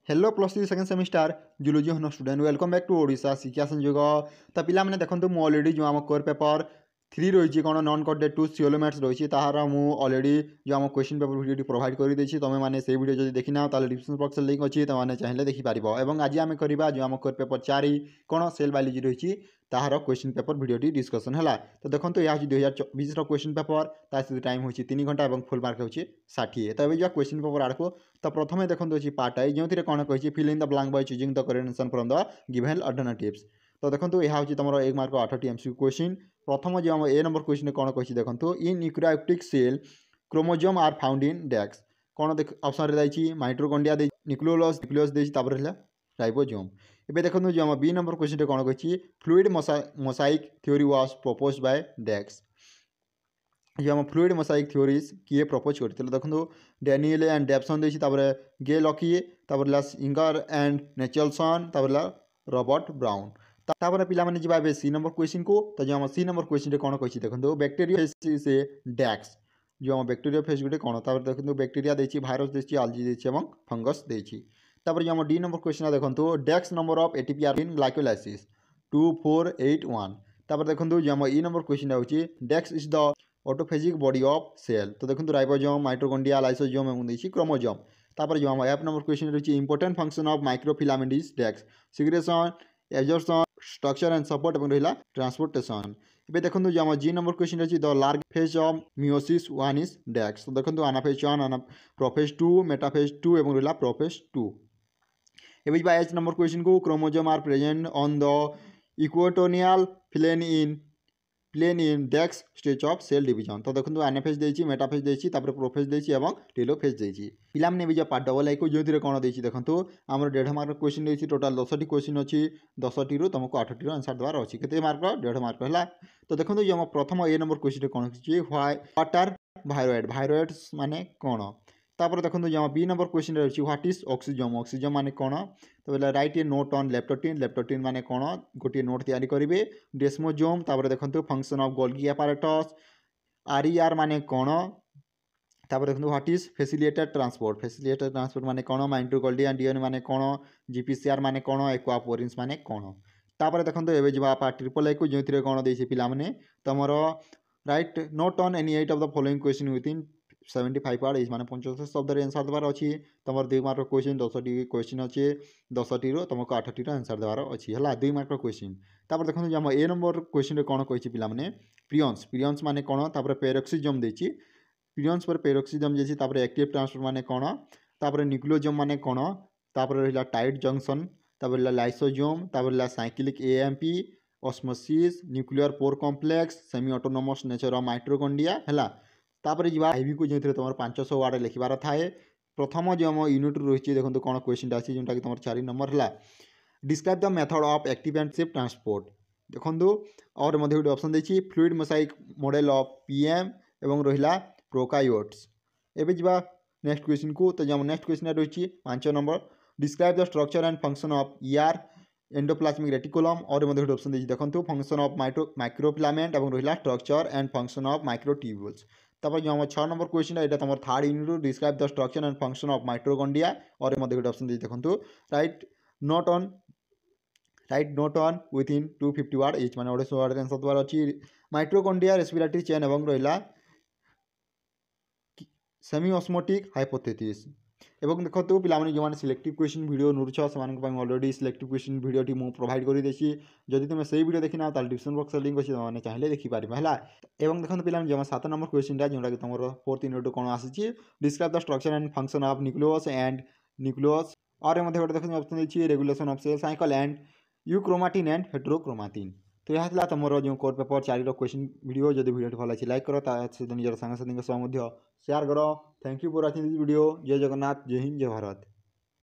Hello plus three second semester zoology हन student welcome back to Odisha Shiksha Sanyog. तो पिला माने देखंतु मु ऑलरेडी जो आम कोर पेपर 3 रही कौन नॉन कटेड टू सिओलोमेट्स रही तार मु ऑलरेडी जो आम क्वेश्चन पेपर वीडियो प्रोवाइड कर देछि तुम मैंने से वीडियो जब देखी ना डिस्क्रिप्शन बॉक्स लिंक अच्छी तुमने चाहिए देखिपार। और आज आम करवा जो आम कोर पेपर 4 कौन सेल बायोलॉजी रही तार क्वेश्चन पेपर वीडियो डिस्कसन है। तो देखो यह 2024 क्वेश्चन पेपर सहित टाइम हो 3 घंटा और फुल मार्क हो 60। तो ये जो क्वेश्चन पेपर आड़ को तो प्रथम देखो अच्छी पार्ट आई जो कौन कही fill in the blank by choosing the correct answer from the given alternatives. तो देखो यह हूँ तुम 1 मार्क 8टी एमसीक्यू क्वेश्चन। प्रथम जो ए नंबर क्वेश्चन कौन कही देखो in eukaryotic cell chromosome are found in डेक्स कौन ऑप्शन रे माइटोकॉन्ड्रिया न्यूक्लियस राइबोसोम। एबे देखो जो आम बी नंबर क्वेश्चन कौन कही fluid mosaic theory was proposed by डेक्स। जो आम फ्लूइड मोसाइक थ्योरीज किए प्रपोज करते देखो डैनियल एंड डेप्सन देपर गे लकी Singer and Nicolson Robert Brown. तापर पिला माने जिबा बे सी नंबर क्वेश्चन को। तो जो आम सी नंबर क्वेश्चन कौन कही देखो बैक्टेरिया से डेक्स जो आम बैक्टेरिया फेज गोटे कौन देखो बैक्टेरिया देछि भाइरस देछि आल्गी देछि एवं फंगस देछि। तापर जो आम डी नंबर क्वेश्चन देखो डेक्स number of ATP are in glycolysis 2481। तापर देखो जो आम ई नंबर क्वेश्चन होछि डेक्स is the autophagic body of cell. तो देखो राइबोसोम माइटोकॉन्ड्रिया लाइसोसोम एवं देछि क्रोमोसोम। तापर जो आम एफ नंबर क्वेश्चन रही important function of microfilament is डेक्स secretion absorption structure and support एवं रहा ट्रांसपोर्टेशन। ये देखो जो आम जी नंबर क्वेश्चन रही the large phase of meiosis 1 is डेक्स। तो देखो आनाफेज 1 प्रोफेज 2 मेटाफेज 2 एवं रहा प्रोफेज 2। एवं जी एच नंबर क्वेश्चन को chromosome are present on the equatorial plane in डेक्स स्टेज ऑफ सेल डिवीजन। तो देखो एनाफेज देछि मेटाफेज देछि तापर प्रोफेज देछि एवं टेलोफेज देछि। पिला माने भी जो पार्ट डबल आई को जो कौन देछि देखो आमर 1.5 मार्क क्वेश्चन देछि टोटल 10टी क्वेश्चन अच्छी 10टी रू तुमको 8टी आंसर देवार अच्छी केते मार्क 1.5 मार्क है। तो देखो जो प्रथम ए नंबर क्वेश्चन कौन व्हाट आर भाइरोइड्स माने कौन। तापर देखो जो बी नंबर क्वेश्चन रही व्हाट इज ऑक्सीजन माने कौन। तो बोले write a note on leptotene माने कौन गोटे नोट तैयारी करेंगे। डेस्मोसोम तापर देखो function of Golgi apparatus are माने कौन। तापर देखो व्हाट इज फैसिलिटेटेड ट्रांसपोर्ट माने कौन माइटोकॉन्ड्रिया डीएनए माने कौन जीपीसीआर माने कौन एक्वापोरिन्स माने कौन। तापर देखो एबे जब आप ट्रिपल आई को जो कौन देछि पिला माने तमरो write note on any 8 of the following question within 75 word is माने 75 शब्द आंसर देवार अच्छी। तुम 2 मार्क क्वेश्चन 10टी क्वेश्चन अच्छे 10टी तुमको 8टी आंसर देवार अच्छी है 2 मार्क क्वेश्चन। तापर देखो जो ए नंबर क्वेश्चन कौन कही पिला माने प्रियंस माने कौन तापर पेरोक्सिजम देछि प्रियंस पर पेरोक्सिजम देछि तापर एक्टिव ट्रांसपोर्ट माने कौन तापर न्यूक्लियोसोम माने कौन तापर रहिला टाइट जंक्शन तापर लाइसोसोम तापर cyclic AMP osmosis nuclear pore complex semi autonomous nature of mitochondria है। तापर जी आईवी को जो तुम 500 वर्ड लिखबार थाए। प्रथम जो आम यूनिट रही देखो कौन क्वेश्चन अच्छी जोटा कि तुम 4 नंबर है describe the method of active and safe transport. देखो और गोटे ऑप्शन देछि fluid mosaic model of PM एवं रहिला प्रोकायोट्स। एबे जीवा नेक्स्ट क्वेश्चन को। तो जो नेक्स्ट क्वेश्चन रही 5 number describe the structure and function of ER endoplasmic reticulum और गोटे ऑप्शन देछि देखो फंक्शन ऑफ माइक्रोफिलामेंट एवं रहिला structure and function of microtubules. तापर जो 6 नंबर क्वेश्चन है तुम 3rd unit describe the structure and function of mitochondria और गोटे ऑप्शन देछि देखो right note on within 250 word etch माने 150 वर्ड आंसर देवार अच्छी। माइटोकॉन्ड्रिया रेस्पिरेटरी चेन एवं रहिला सेमी ऑस्मोटिक हाइपोथेसिस। एवं देखो पिला जो मैंने सिलेक्टिव क्वेश्चन वीडियो नुरुछ से ऑलरेडी सिलेक्टिव क्वेश्चन वीडियो मुझे प्रोवाइड कर देछि जदि तुम से वीडियो देखना डिस्क्रिप्शन बॉक्स लिंक अच्छी तुमने चाहिए देखिपार है। एवं देखो पिला जो 7 नंबर क्वेश्चन जोटा कि तुम 4th यूनिट कौन आसी describe the structure and function of nucleus और गोटे देखो ऑप्शन देछि regulation of cell cycle and euchromatin and heterochromatin. तो यह तुम जो कोर पेपर 4 क्वेश्चन वीडियो जब वीडियो भल अच्छी लाइक करो सहित निजर सांगसाथी सह शेयर करो। Thank you for watching this video. जय जगन्नाथ जय हिंद जय भारत।